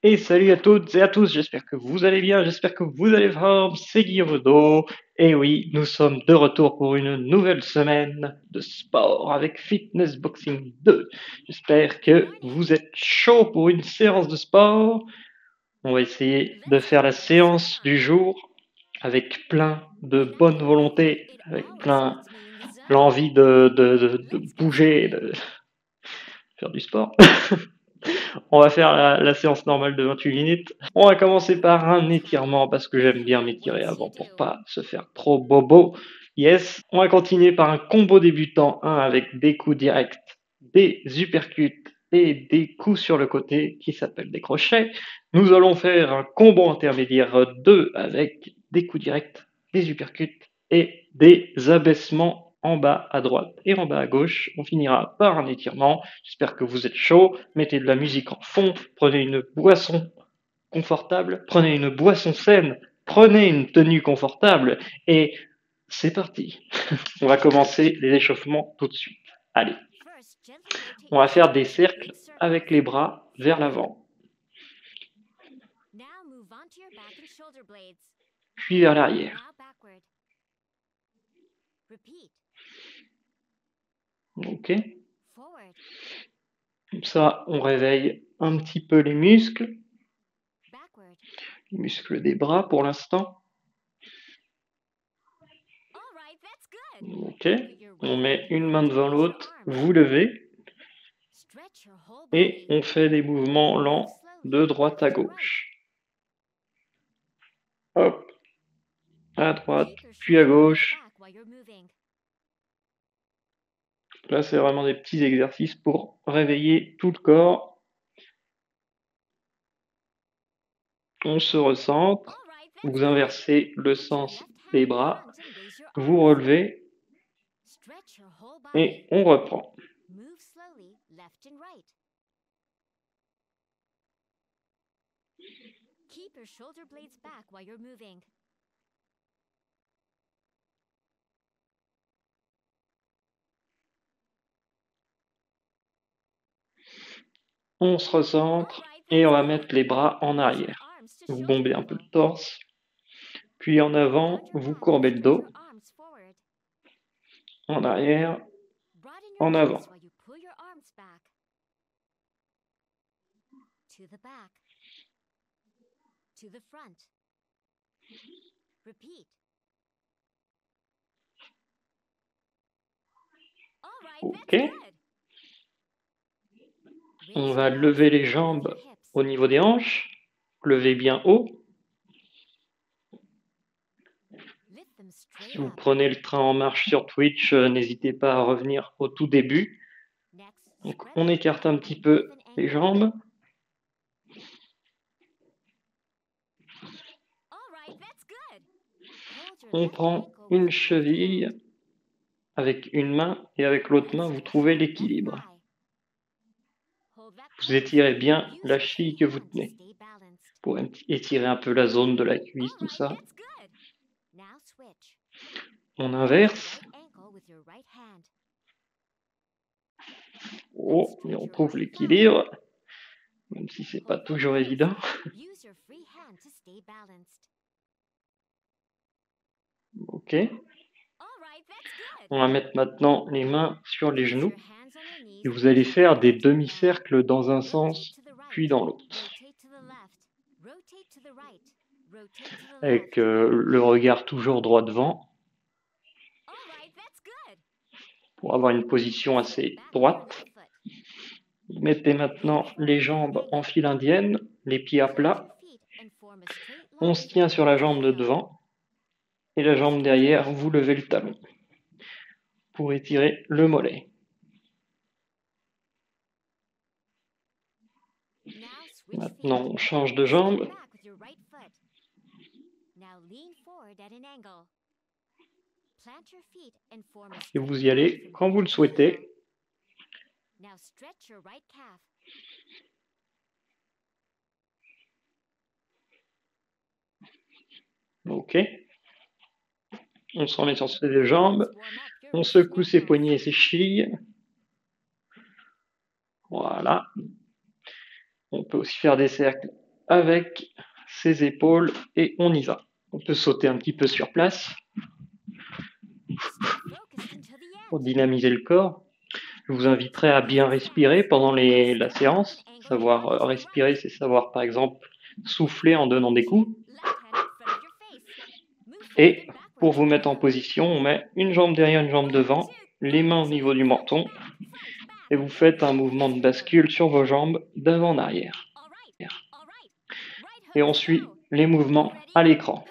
Et salut à toutes et à tous, j'espère que vous allez bien, j'espère que vous allez fort, c'est Guillaume. Et oui, nous sommes de retour pour une nouvelle semaine de sport avec Fitness Boxing 2. J'espère que vous êtes chaud pour une séance de sport. On va essayer de faire la séance du jour avec plein de bonne volonté, avec plein l'envie de bouger, de faire du sport. On va faire la séance normale de 28 minutes. On va commencer par un étirement parce que j'aime bien m'étirer avant pour pas se faire trop bobo. Yes. On va continuer par un combo débutant 1 avec des coups directs, des uppercuts et des coups sur le côté qui s'appellent des crochets. Nous allons faire un combo intermédiaire 2 avec des coups directs, des uppercuts et des abaissements en bas à droite et en bas à gauche. On finira par un étirement. J'espère que vous êtes chaud. Mettez de la musique en fond. Prenez une boisson confortable. Prenez une boisson saine. Prenez une tenue confortable. Et c'est parti. On va commencer les échauffements tout de suite. Allez. On va faire des cercles avec les bras vers l'avant. Puis vers l'arrière. Ok. Comme ça, on réveille un petit peu les muscles des bras pour l'instant. Ok. On met une main devant l'autre, vous levez, et on fait des mouvements lents de droite à gauche. Hop, à droite, puis à gauche. Là, c'est vraiment des petits exercices pour réveiller tout le corps. On se recentre, vous inversez le sens des bras, vous relevez et on reprend. On se recentre et on va mettre les bras en arrière. Vous bombez un peu le torse, puis en avant, vous courbez le dos, en arrière, en avant. Ok. On va lever les jambes au niveau des hanches, lever bien haut. Si vous prenez le train en marche sur Twitch, n'hésitez pas à revenir au tout début. Donc on écarte un petit peu les jambes. On prend une cheville avec une main et avec l'autre main, vous trouvez l'équilibre. Vous étirez bien la cheville que vous tenez pour étirer un peu la zone de la cuisse, tout ça. On inverse. Oh, et on trouve l'équilibre, même si c'est pas toujours évident. Ok. On va mettre maintenant les mains sur les genoux et vous allez faire des demi-cercles dans un sens puis dans l'autre. Avec le regard toujours droit devant pour avoir une position assez droite. Mettez maintenant les jambes en file indienne, les pieds à plat. On se tient sur la jambe de devant et la jambe derrière, vous levez le talon pour étirer le mollet. Maintenant, on change de jambe. Et vous y allez quand vous le souhaitez. Ok. On se remet sur ses deux jambes. On secoue ses poignets et ses chevilles. Voilà. On peut aussi faire des cercles avec ses épaules et on y va. On peut sauter un petit peu sur place pour dynamiser le corps. Je vous inviterai à bien respirer pendant la séance. Savoir respirer, c'est savoir par exemple souffler en donnant des coups. Et pour vous mettre en position, on met une jambe derrière, une jambe devant, les mains au niveau du menton. Et vous faites un mouvement de bascule sur vos jambes d'avant en arrière. Et on suit les mouvements à l'écran.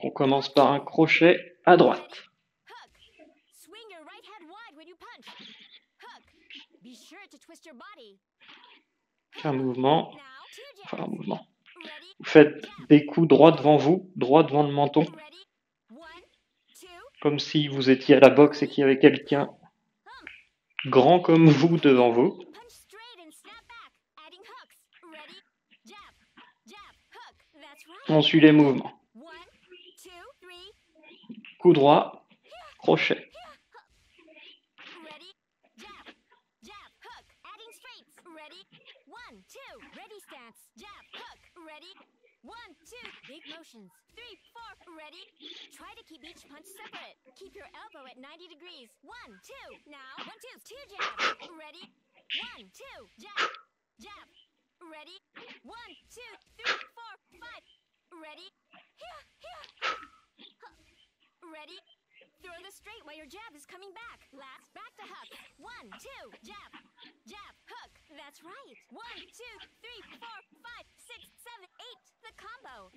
On commence par un crochet à droite. Un mouvement. Vous faites des coups droit devant vous, droit devant le menton. Comme si vous étiez à la boxe et qu'il y avait quelqu'un grand comme vous devant vous. On suit les mouvements. Coup droit, crochet. Throw the straight while your jab is coming back. Last, back to hook. 1, 2, jab, jab, hook. That's right. 1, 2, 3, 4, 5, 6, 7, 8. The combo.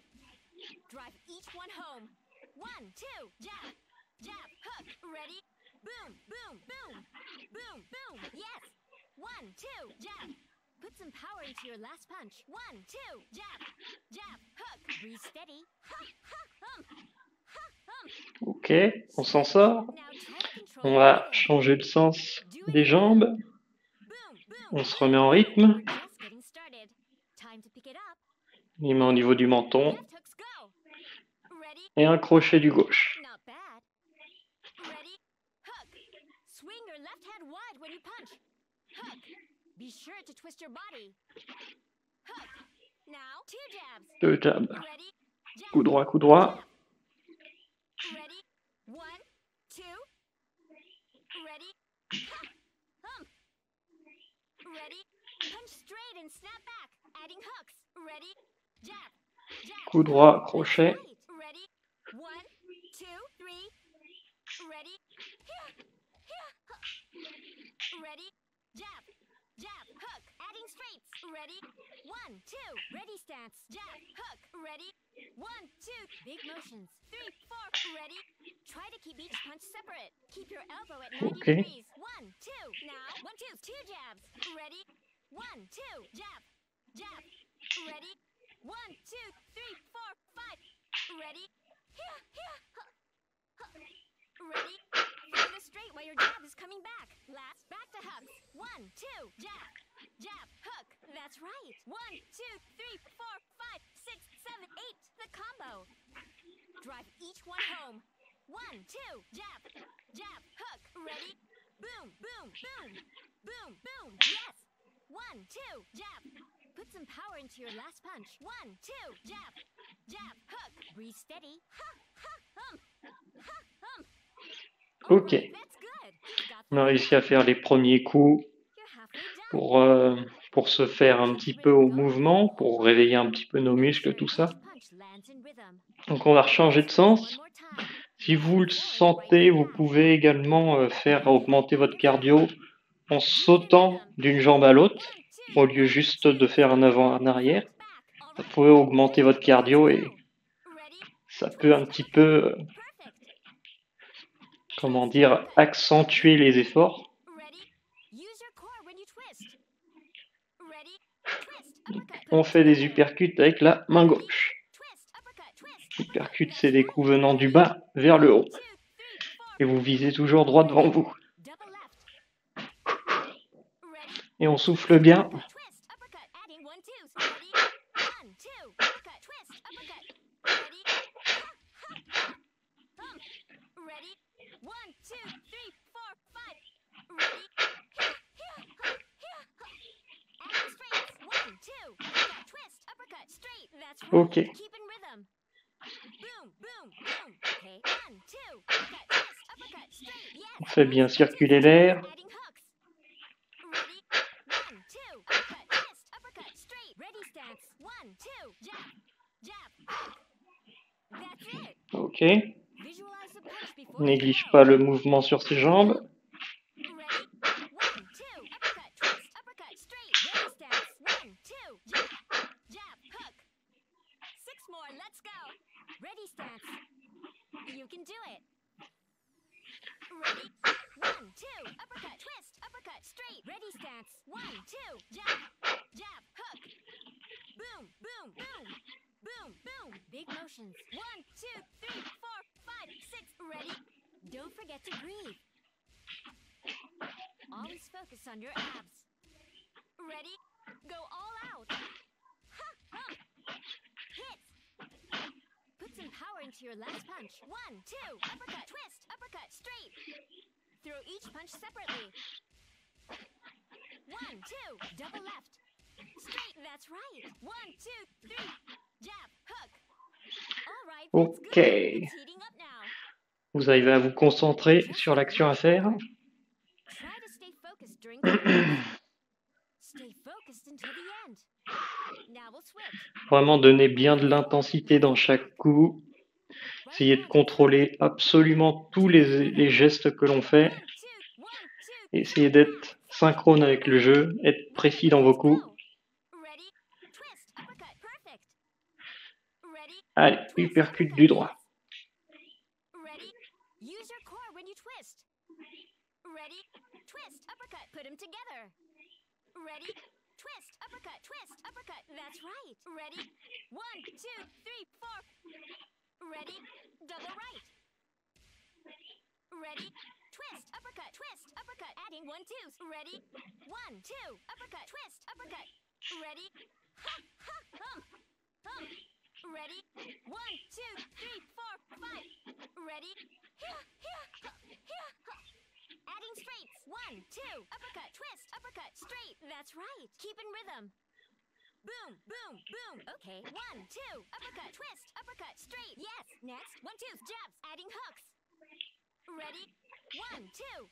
Drive each one home. 1, 2, jab, jab, hook. Ready? Boom, boom, boom. Boom, boom. Yes. 1, 2, jab. Put some power into your last punch. 1, 2, jab, jab, hook. Breathe steady. Ha, ha, Ok, on s'en sort. On va changer le sens des jambes. On se remet en rythme. Les mains au niveau du menton. Et un crochet du gauche. Deux jabs. Coup droit, coup droit. Ready? 1, 2. Ready? Ready? Punch straight and snap back. Adding hooks. Ready? Jab. Jab. Coup droit, crochet. Ready? 1, 2, 3. Ready? Ready? Jab. Jab. Hook. Adding straights. Ready? 1, 2. Ready stance. Jab. Hook. Ready? 1, 2. Big motions. 3, 4. Ready? Try to keep each punch separate. Keep your elbow at 90 degrees. 1, 2. Now, 1, 2. 2 jabs. Ready? 1, 2. Jab. Jab. Ready? 1, 2, 3, 4, 5. Ready? Ready? Throw the straight while your jab is coming back. Last, back to hooks. 1, 2. Jab. Jab. Hook. That's right. 1, 2, 3, 4, 5, 6, 7, 8. The combo. Drive each one home. 1, 2, jab, jab, hook. Ready? Boom, boom, boom. Boom, boom. Yes. 1, 2, jab. Put some power into your last punch. 1, 2, jab, jab, hook. Breathe steady. Ha, ha, ha, Ok. On a réussi à faire les premiers coups pour se faire un petit peu au mouvement, pour réveiller un petit peu nos muscles, tout ça. Donc on va changer de sens. Si vous le sentez, vous pouvez également faire augmenter votre cardio en sautant d'une jambe à l'autre, au lieu juste de faire un avant, un arrière. Ça peut augmenter votre cardio et ça peut un petit peu, comment dire, accentuer les efforts. On fait des uppercuts avec la main gauche. Uppercut, c'est des coups venant du bas vers le haut. Et vous visez toujours droit devant vous. Et on souffle bien. That's right. Ok. Keep in rhythm. Boom, boom, boom. Okay. 1, 2. Uppercut, twist, uppercut, straight. Yes. On fait bien Nice. circuler l'air. Adding hooks. Ready? 1, 2. Uppercut, twist, uppercut, straight. Ready stance. 1, 2. Jab, jab, hook. That's it. Ok. Visualize the punch before you Néglige throw. pas le mouvement sur ses jambes. Ready? 1, 2. Uppercut, twist, uppercut, straight. Ready stance. 1, 2. Jab, jab, hook. 6 more. Let's go. Ready stance. You can do it. Ready? 1, 2. Uppercut, twist, uppercut, straight. Ready stance. 1, 2. Jab, jab, hook. Boom, boom, boom. Boom, boom. Big motions. 1, 2, 3, 4, 5, 6. Ready? Don't forget to breathe. Always focus on your abs. Ready? Go all out. Ha, hump. Hit. Put some power into your last punch. 1, 2. Uppercut, twist, uppercut, straight. Throw each punch separately. 1, 2. Double left. Straight, that's right. 1, 2, 3. Jab, hook. All right, that's Ok. good. It's heating up now. Vous arrivez à vous concentrer sur l'action à faire. Try to stay focused during combos. Stay focused until the end. Now we'll switch. Vraiment donner bien de l'intensité dans chaque coup. Essayez de contrôler absolument tous les gestes que l'on fait. 1, 2, 1, 2. Essayez d'être synchrone avec le jeu, être précis dans vos coups. Ready? Twist, uppercut, perfect. Ready? Allez, Twist, uppercut uppercut, du droit. Ready? Use your core when you twist. Ready? Twist, uppercut, put them together. Ready? Twist, uppercut, that's right. Ready? 1, 2, 3, 4. Ready? Double right. Ready? Twist, uppercut, adding 1, 2. Ready? 1, 2, uppercut, twist, uppercut. Ready? Ha, ha, hump, hump. Ready? 1, 2, 3, 4, 5. Ready? Here, here, here. Adding straights. 1, 2, uppercut, twist, uppercut, straight. That's right. Keep in rhythm. Boom, boom, boom. Okay. 1, 2, uppercut, twist, uppercut, straight. Yes. Next. 1, 2, jabs, adding hooks. Ready? 1, 2,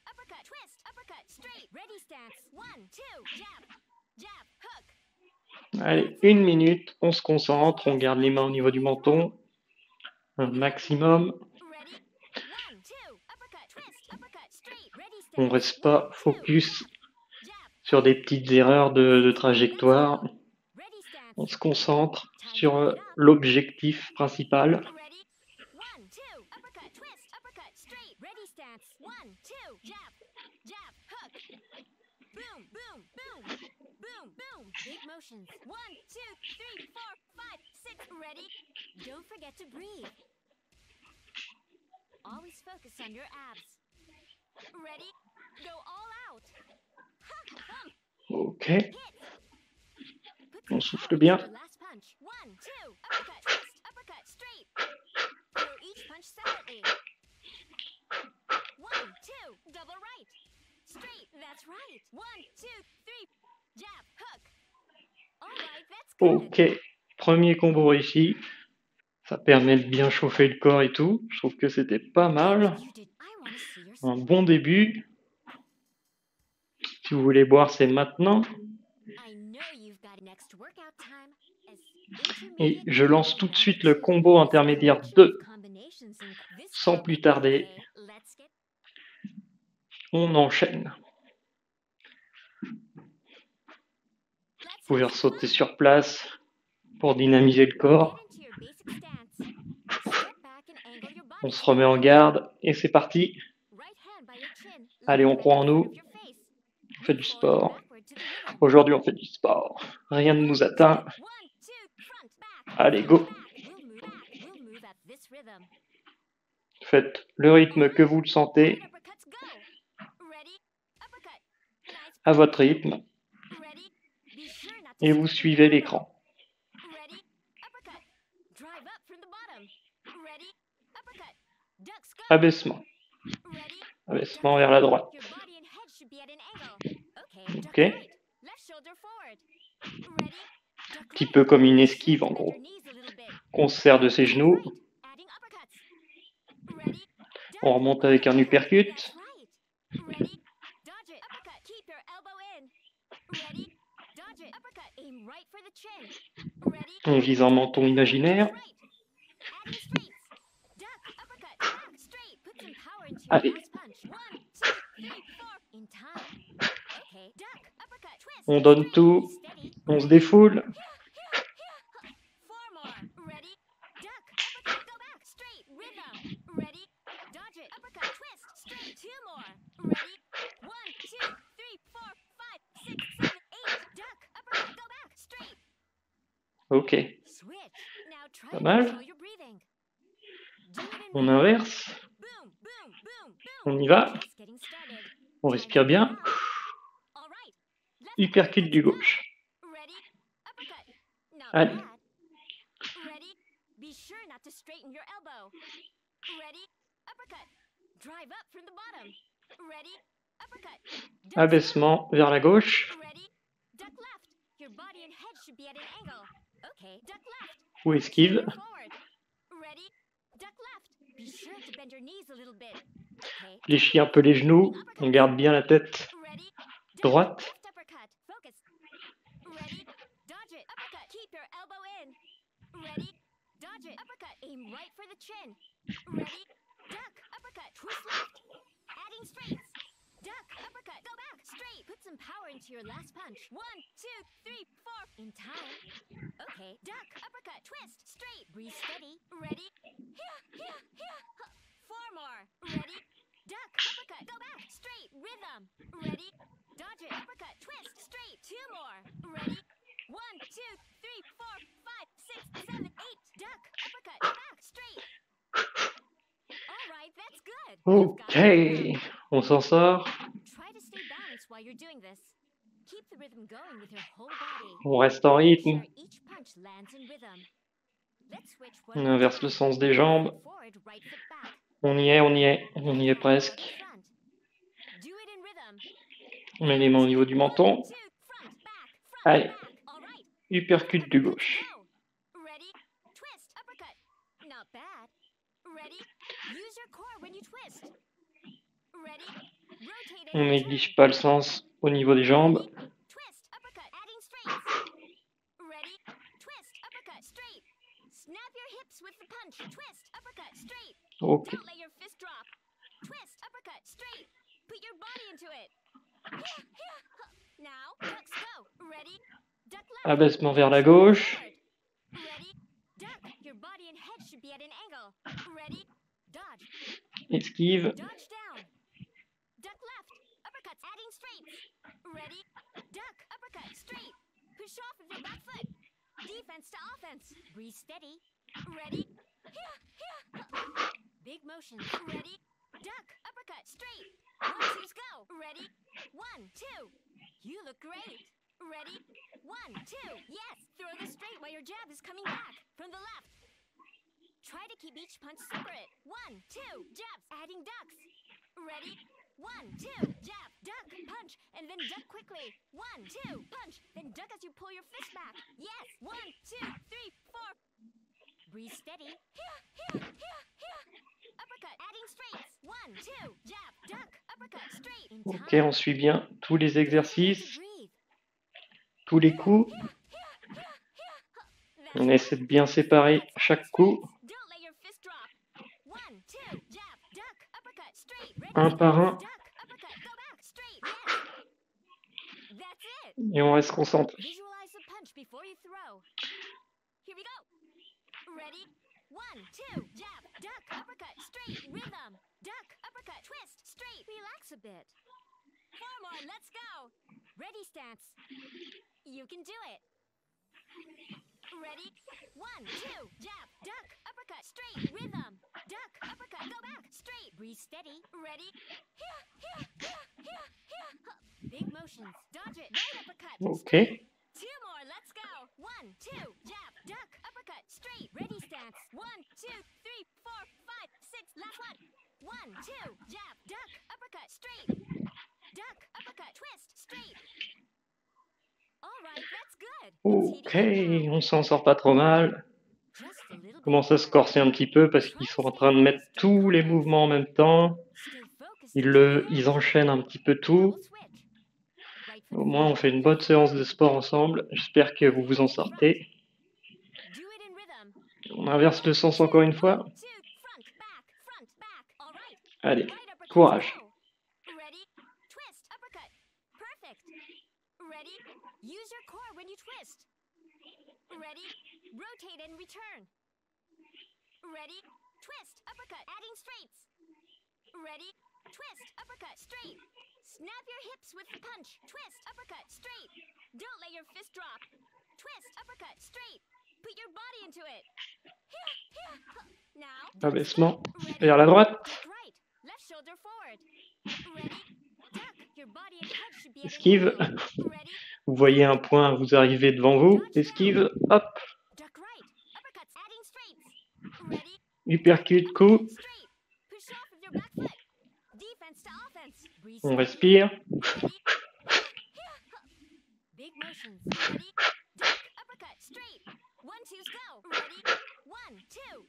uppercut, twist, uppercut, straight. Ready stance. 1, 2, jab, jab, hook. Allez, 1 minute, on se concentre, on garde les mains au niveau du menton, un maximum. Ready? 1, 2, uppercut, twist, uppercut, straight. Ready stance. On reste pas 1, 2, focus jab, sur des petites erreurs de trajectoire. ready stance. On se concentre sur l'objectif principal. Ready? 1, 2, uppercut, twist, uppercut, straight. Ready stance. 1, 2, jab, jab, hook. Boom, boom, boom, boom, boom. Big motions. 1, 2, 3, 4, 5, 6. Ready? Don't forget to breathe. Always focus on your abs. Ready? Go all out. Ha, hump, Ok, hit. Put on some souffle power bien. into your last punch. 1, 2, uppercut, twist, uppercut, straight. Throw each punch separately. 1, 2, double right. Straight, that's right. 1, 2, 3, jab, hook. All right, that's good. Ok, premier combo réussi. Ça permet de bien chauffer le corps et tout. Je trouve que c'était pas mal. You did. I want to see your Un bon début. Si vous voulez boire, c'est maintenant. I know you've got next workout time. Et je lance tout de suite le combo intermédiaire 2. Sans plus tarder, on enchaîne. Vous pouvez ressauter sur place pour dynamiser le corps. On se remet en garde et c'est parti. Allez, on croit en nous. On fait du sport. Aujourd'hui, on fait du sport. Rien ne nous atteint. Allez, go. Faites le rythme que vous le sentez, à votre rythme, et vous suivez l'écran. Abaissement. Abaissement vers la droite. Ok. Un petit peu comme une esquive en gros. qu'on se sert de ses genoux. Adding uppercuts. Ready? On remonte avec un uppercut. That's right. Ready? Dodge it. Uppercut. Keep your elbow in. Ready? Dodge it. Uppercut. Aim right for the chin. Ready? On vise un menton imaginaire. Right. Adding straights. Duck. Uppercut. Back. Straight. Put some power into your Allez. last punch. 1, 2, 3, 4. In time. Okay. Duck. Uppercut. Twist. On donne Straight. tout. Steady. On se défoule. Four more. Ready? Duck. Uppercut. Go back. Straight. Rhythm. Ready? Dodge it. Uppercut. Twist. Straight. Two more. Ready? 1, 2, 3, 4, 5, 6, 7, 8. Duck. Uppercut. Go back. Straight. Ok. Switch. Now try Pas to mal. control your breathing. Do it in On rhythm. inverse. Boom, boom, boom, boom. On y va. Just getting started. On respire bien. All right. Left Uppercut du uppercut. gauche. Ready? Uppercut. Not Allez. bad. Ready? Be sure not to straighten your elbow. Ready? Uppercut. Drive up from the bottom. Ready? Uppercut. Duck Abaissement vers la gauche. slow. Ready? Duck left. Your body and head should be at an angle. Okay. Duck left. Ou esquive. Shoulder forward. Ready? Duck left. Be sure to bend your knees a little bit. Okay. Fléchis un peu les genoux. On garde bien la tête Ready? Duck. droite. Left uppercut. Focus. Ready? Dodge it. Uppercut. Keep your elbow in. Ready? Dodge it. Uppercut. Aim right for the chin. Ready? Duck. Uppercut. Twist left. Adding straights. Duck. Uppercut. Go back. Straight. Put some power into your last punch. 1, 2, 3, 4. In time. Okay. Duck. Uppercut. Twist. Straight. Breathe steady. Ready? Here, here, here. Four more. Ready? Duck. Uppercut. Go back. Straight. Rhythm. Ready? Dodge it. Uppercut. Twist. Straight. Two more. Ready? 1, 2, 3, 4, 5, 6, 7, 8. Duck. Uppercut. Go back. Straight. All right. That's good. You've got Ok. it. On s'en sort. Try to stay balanced while you're doing this. Keep the rhythm going with your whole body. On reste en Make rythme. sure each punch lands in rhythm. Let's switch one On more inverse le time. sens des jambes. Forward, right foot back. On y est, on y est. On y est presque. Front. Do it in rhythm. On met les mains au niveau du menton. 1, 2, front, back, front, Allez. back. All right. Uppercut du gauche. Go. Ready? Twist, uppercut. Not bad. Ready? Use your core when you twist. Ready? Rotate On and néglige turn. pas le sens au niveau des jambes. Ready? Twist, uppercut, adding straights. Ready? Twist, uppercut, straight. Snap your hips with the punch. Twist, uppercut, straight. Ok. Don't let your fist drop. Twist, uppercut, straight. Put your body into it. Here, here. Now, ducks go. Ready? Duck left. Abaissement vers la gauche. Forward. Ready? Duck. Your body and head should be at an angle. Ready? Dodge. Esquive. Dodge down. Duck left. Uppercuts. Adding straights. Ready? Duck. Uppercut. Straight. Push off with your back foot. Defense to offense. Breathe steady. Ready? Here, here. Big motions. Ready? Duck. Uppercut. Straight. 1, 2, go. Ready? 1, 2. You look great. Ready? 1, 2. Yes. Throw the straight while your jab is coming back from the left. Try to keep each punch separate. 1, 2. Jabs. Adding ducks. Ready? 1, 2. Jab. Duck. Punch. And then duck quickly. 1, 2. Punch. Then duck as you pull your fist back. Yes. 1, 2, 3, 4. Breathe steady. Here, here, here, here. Uppercut. Adding straights. 1, 2. Jab. Duck. Uppercut. Straight. In Ok, time. on suit bien tous les Breathe. exercices, Breathe. tous les coups. Here, here, here, here. That's On right. essaie de bien séparer chaque coup. Don't let your fist drop. 1, 2. Jab. Duck. Uppercut. Straight. Ready? Un par un. Duck. Uppercut. Go back. Straight. Yes. That's it. Et on reste concentré. Visualize the punch before you throw. Here we go. Ready? 1, 2. Jab. Duck. Uppercut. Straight. Rhythm. Duck. Uppercut. Twist. Straight. Relax a bit. 4 more. Let's go. Ready stance. You can do it. Ready? 1, 2. Jab. Duck. Uppercut. Straight. Rhythm. Duck. Uppercut. Go back. Straight. Breathe steady. Ready? Here, here, here, here, here. Big motions. Dodge it. Right uppercut. Ok. Straight. 2 more. Let's go. 1, 2. Jab. Duck. Uppercut. Straight. Ready stance. 1, 2, 3, 4, 5, 6. Last one. 1, 2. Jab. Duck. Uppercut. Straight. Duck. Uppercut. Twist. Straight. All right. That's good. It's Ok, heating up now. on s'en sort pas trop mal. Just a commence à se corser un petit peu parce qu'ils sont en train de mettre tous les mouvements en même temps. Ils enchaînent un petit peu tout. Au moins, on fait une bonne séance de sport ensemble. J'espère que vous vous en sortez. On inverse le sens encore une fois. Allez, courage. Use your core when you twist. Ready? Rotate and return. Ready? Twist, uppercut, adding straights. Ready? Twist, uppercut, straight. Snap your hips with the punch. Twist, uppercut, straight. Don't let your fist drop. Twist, uppercut, straight. Put your body into it. Now. Abaissement vers la droite. Right. Left shoulder forward. Ready? Duck. Your body and head should be at Esquive. Ready? Vous voyez un point, vous arrivez devant vous. Esquive. Hop. Duck right. Uppercuts, adding straights. Ready? Uppercut, coup. Straight. Push off with your back foot. Defense to offense. Breathe On slowly. respire. Ready? Big motions. Ready? Duck. Uppercut. Straight. 1, 2's go. Ready? 1, 2.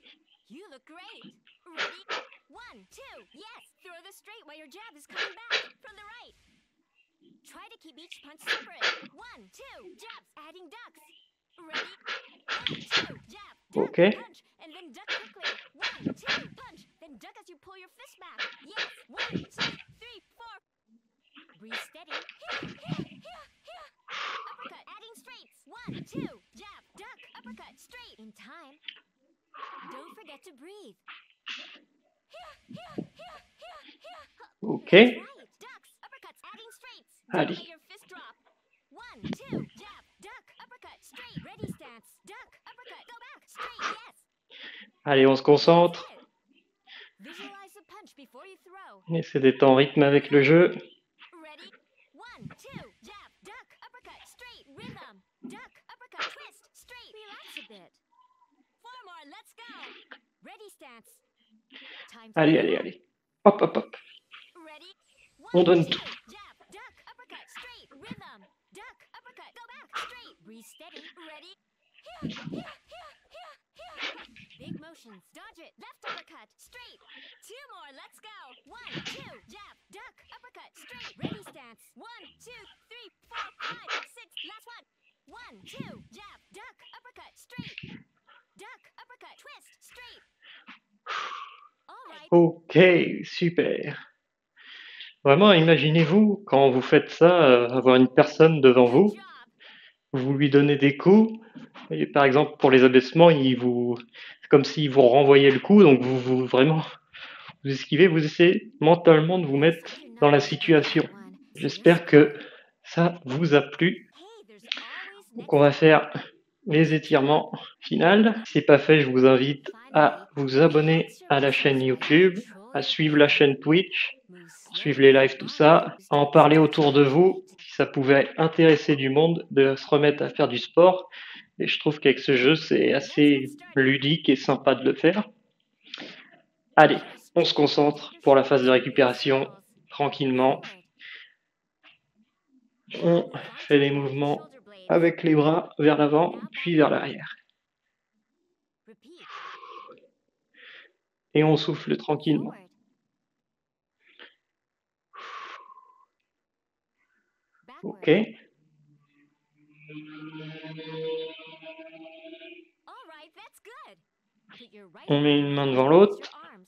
You look great. Ready? 1, 2. Yes. Throw the straight while your jab is coming back from the right. Try to keep each punch separate. 1, 2. Jabs. Adding ducks. Ready? 1, 2. Jab. Duck. Okay. Punch. And then duck quickly. 1, 2. Punch. Then duck as you pull your fist back. Yes. 1, 2, 3, 4. Breathe steady. Uppercut. Adding straights. 1, 2. Jab. Duck. Uppercut. Straight. In time. Don't forget to breathe. Ok. Right. Ducks. Uppercuts. Adding straights. Don't Allez. let your fist drop. 1, 2. Jab. Duck. Uppercut. Straight. Ready stance. Duck. Uppercut. Go back. Straight. Yes. Allez, on se concentre. Visualize the punch before you throw. Essayez d'être en rythme avec le jeu. Ready? 1, 2. Jab. Duck. Uppercut. Straight. Rhythm. Duck. Uppercut. Twist. Straight. Relax a bit. 4 more. Let's go. Ready stance. Time to Allez, go. allez, allez. Hop, hop, hop. Ready? On 1, donne 2. tout. Jab. Duck. Uppercut. Straight. Rhythm. Duck. Uppercut. Go back. Straight. Breathe steady. Ready? Big motions. Dodge it. Left uppercut. Straight. 2 more. Let's go. 1, 2. Jab. Duck. Uppercut. Straight. Ready stance. 1, 2, 3, 4, 5, 6. Last one. 1, 2. Jab. Duck. Uppercut. Straight. Duck. Uppercut. Twist. Straight. All right. Ok, super. Vraiment, imaginez-vous, quand vous faites ça, avoir une personne devant Good vous, job. vous lui donnez des coups, et par exemple, pour les abaissements, c'est comme s'il vous renvoyait le coup, donc vraiment, vous esquivez, vous essayez mentalement de vous mettre dans la situation. J'espère que ça vous a plu. Hey, there's always Donc next on va time. faire les étirements finales. Si c'est pas fait, je vous invite à vous abonner à la chaîne YouTube, à suivre la chaîne Twitch, pour suivre les lives, tout ça, à en parler autour de vous, si ça pouvait intéresser du monde de se remettre à faire du sport. Et je trouve qu'avec ce jeu, c'est assez ludique et sympa de le faire. Allez, on se concentre pour la phase de récupération, tranquillement. On fait les mouvements avec les bras vers l'avant, puis vers l'arrière. Repeat. Et on souffle tranquillement. Forward. Backward. Ok. All right, that's good. Put your right On met hand une main on devant your l'autre. arms.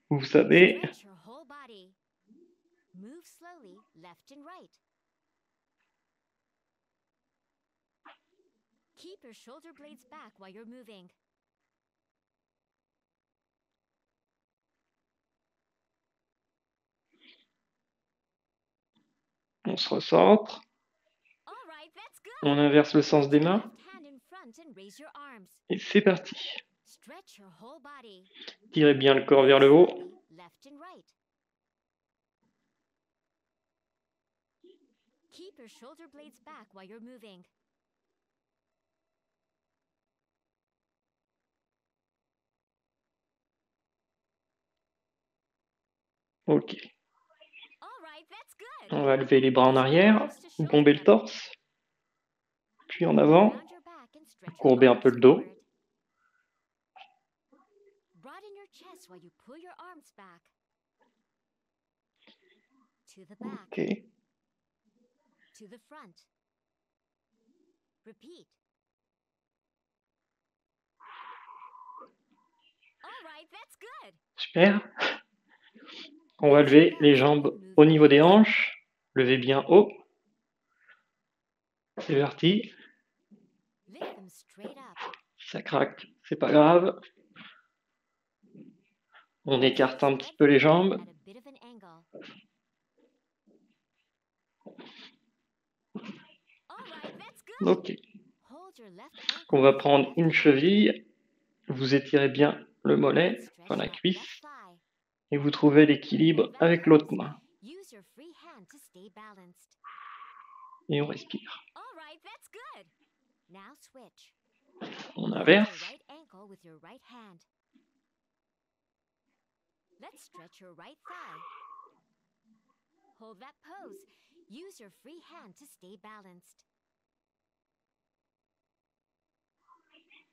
Vous savez, Stretch your whole body. Move slowly, left and right. Keep your shoulder blades back while you're moving. on se recentre, All right, that's good. on inverse le sens des Put your mains, left hand in front and raise your arms. et c'est parti. Stretch your whole body. Tirez bien le corps vers le haut. Slowly, left and right. Keep your shoulder blades back while you're moving. Ok. All right, that's good. On va lever les bras en arrière, bomber le torse, puis en avant, Round your back and stretch your courber un peu arms le dos. forward. this while you pull your arms back. To the back. Ok. To the front. Repeat. All right, that's good. Super. On va lever les jambes au niveau des hanches. Levez bien haut. C'est parti. Lift them straight up. Si ça craque, c'est pas grave. On écarte un petit peu les jambes. At a bit of an angle. All right, that's good. Ok. Hold your left ankle. On va prendre une cheville. Vous étirez bien le mollet, Stretch enfin la that cuisse, left thigh. et vous trouvez l'équilibre avec l'autre main. Use your free hand to stay balanced. Et on respire. All right, that's good. Now switch. On Hold your inverse. right ankle with your right hand. Let's stretch your right thigh. Hold that pose. Use your free hand to stay balanced.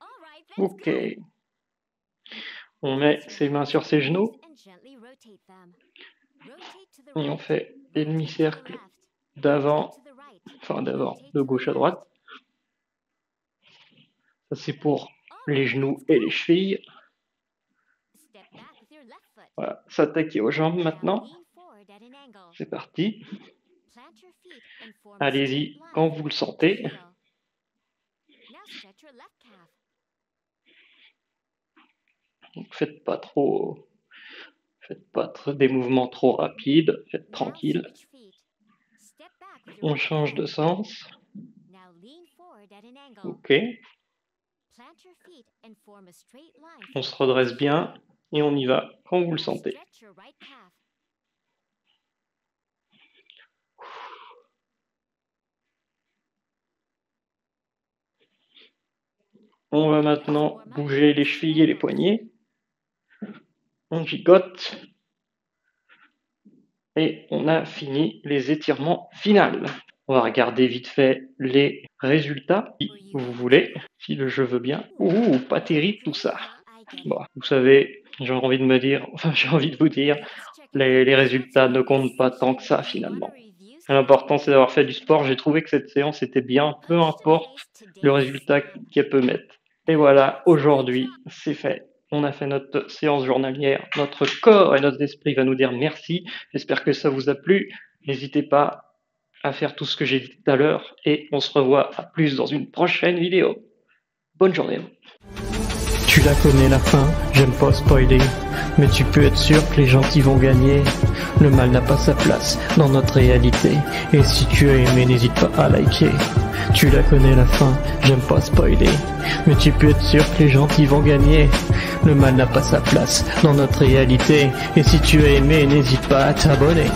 All right, that's Ok. good. On met ses mains sur ses genoux And gently rotate them. Rotate to the et on right. fait des Rotate to the demi-cercles left. d'avant, Rotate to the right. enfin d'avant, Rotate de to the gauche à left. droite. Ça c'est pour All les right, genoux that's et good. les chevilles. Step back with your left foot. Voilà, s'attaquer aux jambes Now maintenant. lean forward at an angle. C'est parti. Plant your feet and form a Allez-y straight quand line vous le with sentez. your heel. Now stretch your left calf. Donc, faites pas des mouvements trop rapides. Faites Now tranquille. switch feet. Step back with your On right change de foot. sens. Now lean forward at an angle. Ok. Plant your feet and form a straight line On from se heel to redresse heel. bien et on y va quand vous le Now sentez. stretch your right calf. On va maintenant bouger les chevilles et les poignets. On gigote. Et on a fini les étirements finaux. On va regarder vite fait les résultats, si vous voulez, si le jeu veut bien. Ouh, pas terrible tout ça. Bon, vous savez, j'ai envie de vous dire, les résultats ne comptent pas tant que ça finalement. L'important c'est d'avoir fait du sport. J'ai trouvé que cette séance était bien, peu importe le résultat qu'elle peut mettre. Et voilà, aujourd'hui, c'est fait. On a fait notre séance journalière. Notre corps et notre esprit va nous dire merci. J'espère que ça vous a plu. N'hésitez pas à faire tout ce que j'ai dit tout à l'heure. Et on se revoit à plus dans une prochaine vidéo. Bonne journée à vous. Tu la connais la fin, j'aime pas spoiler. Mais tu peux être sûr que les gentils vont gagner. Le mal n'a pas sa place dans notre réalité. Et si tu as aimé, n'hésite pas à liker. Tu la connais la fin, j'aime pas spoiler. Mais tu peux être sûr que les gentils vont gagner. Le mal n'a pas sa place dans notre réalité. Et si tu as aimé, n'hésite pas à t'abonner.